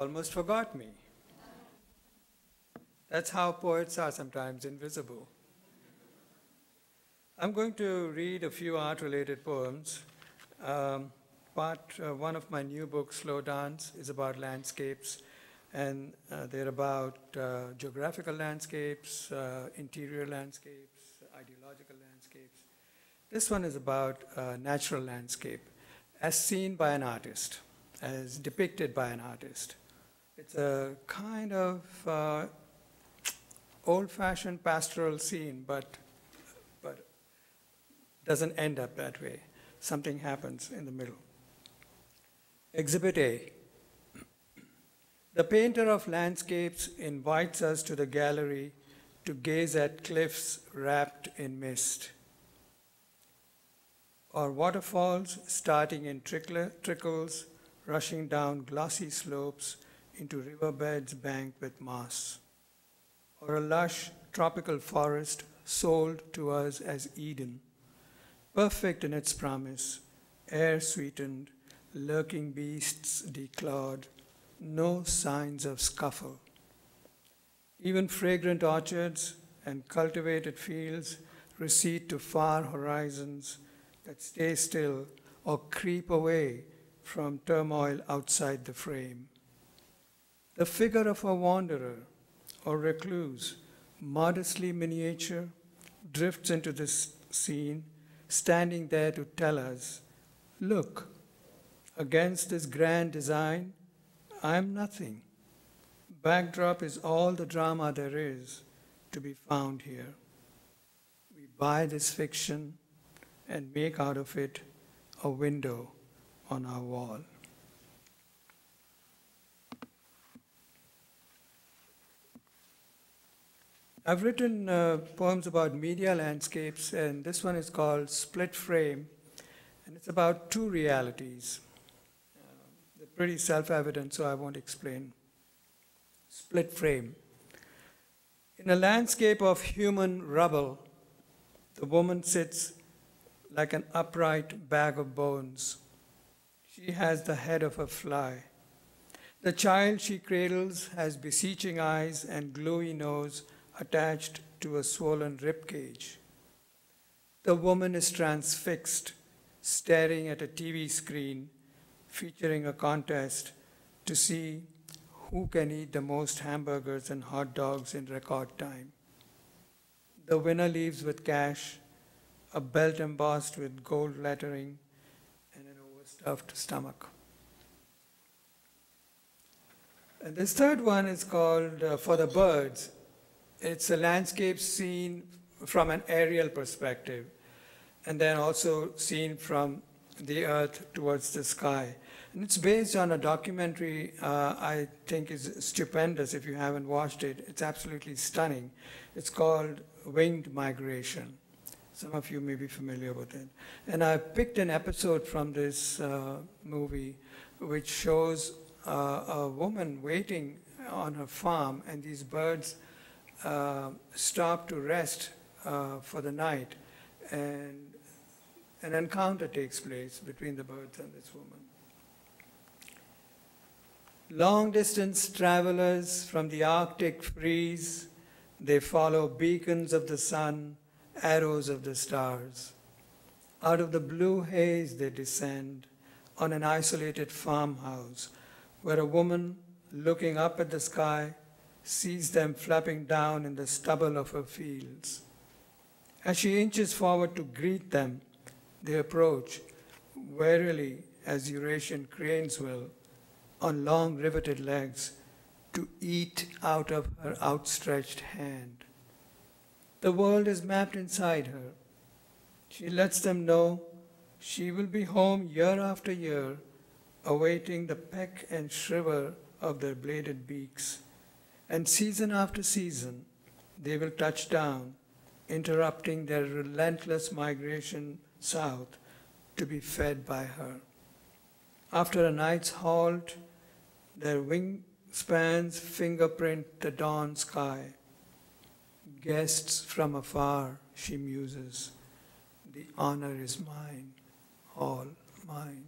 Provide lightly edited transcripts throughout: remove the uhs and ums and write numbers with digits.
almost forgot me. That's how poets are sometimes, invisible. I'm going to read a few art-related poems. Part one of my new book, Slow Dance, is about landscapes, and they're about geographical landscapes, interior landscapes, ideological landscapes. This one is about natural landscape, as seen by an artist, as depicted by an artist. It's a kind of old-fashioned pastoral scene, but doesn't end up that way. Something happens in the middle. Exhibit A. The painter of landscapes invites us to the gallery to gaze at cliffs wrapped in mist, or waterfalls starting in trickles, rushing down glossy slopes into riverbeds banked with moss, or a lush tropical forest sold to us as Eden, perfect in its promise, air sweetened, lurking beasts declawed, no signs of scuffle. Even fragrant orchards and cultivated fields recede to far horizons that stay still or creep away from turmoil outside the frame. The figure of a wanderer or recluse, modestly miniature, drifts into this scene, standing there to tell us, look, against this grand design, I'm nothing. Backdrop is all the drama there is to be found here. We buy this fiction and make out of it a window on our wall. I've written poems about media landscapes, and this one is called Split Frame, and it's about two realities. They're pretty self-evident, so I won't explain. Split frame. In a landscape of human rubble, the woman sits like an upright bag of bones. She has the head of a fly. The child she cradles has beseeching eyes and gluey nose attached to a swollen rib cage. The woman is transfixed, staring at a TV screen featuring a contest to see who can eat the most hamburgers and hot dogs in record time. The winner leaves with cash, a belt embossed with gold lettering, and an overstuffed stomach. And this third one is called For the Birds. It's a landscape seen from an aerial perspective, and then also seen from the earth towards the sky. And it's based on a documentary I think is stupendous if you haven't watched it. It's absolutely stunning. It's called Winged Migration. Some of you may be familiar with it. And I picked an episode from this movie which shows a woman waiting on her farm, and these birds stop to rest for the night, and an encounter takes place between the birds and this woman. Long-distance travelers from the Arctic freeze, they follow beacons of the sun, arrows of the stars. Out of the blue haze they descend on an isolated farmhouse where a woman looking up at the sky sees them flapping down in the stubble of her fields. As she inches forward to greet them, they approach, warily as Eurasian cranes will, on long riveted legs, to eat out of her outstretched hand. The world is mapped inside her. She lets them know she will be home year after year, awaiting the peck and shiver of their bladed beaks. And season after season, they will touch down, interrupting their relentless migration south to be fed by her. After a night's halt, their wingspans fingerprint the dawn sky. Guests from afar, she muses, the honor is mine, all mine.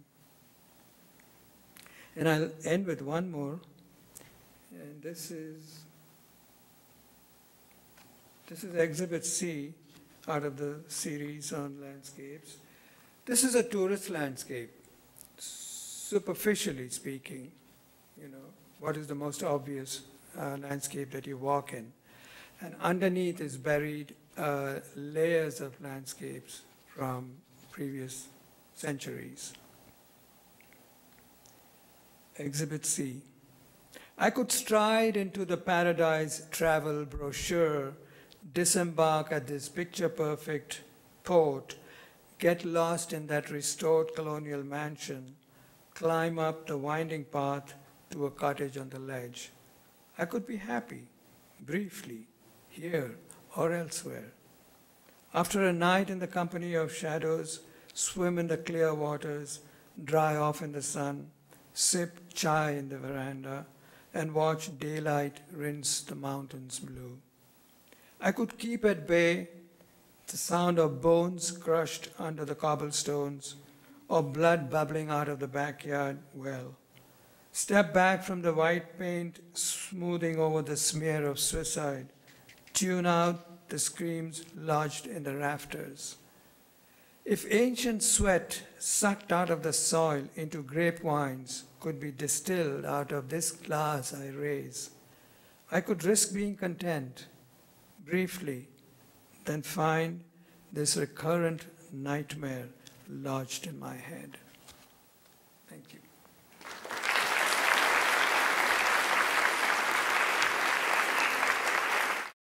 And I'll end with one more. And this is Exhibit C out of the series on landscapes. This is a tourist landscape, superficially speaking. You know, what is the most obvious landscape that you walk in? And underneath is buried layers of landscapes from previous centuries. Exhibit C. I could stride into the Paradise Travel brochure, disembark at this picture-perfect port, get lost in that restored colonial mansion, climb up the winding path to a cottage on the ledge. I could be happy, briefly, here or elsewhere. After a night in the company of shadows, swim in the clear waters, dry off in the sun, sip chai in the veranda, and watch daylight rinse the mountains blue. I could keep at bay the sound of bones crushed under the cobblestones or blood bubbling out of the backyard well. Step back from the white paint smoothing over the smear of suicide. Tune out the screams lodged in the rafters. If ancient sweat sucked out of the soil into grape wines could be distilled out of this glass I raise, I could risk being content, briefly, then find this recurrent nightmare lodged in my head. Thank you.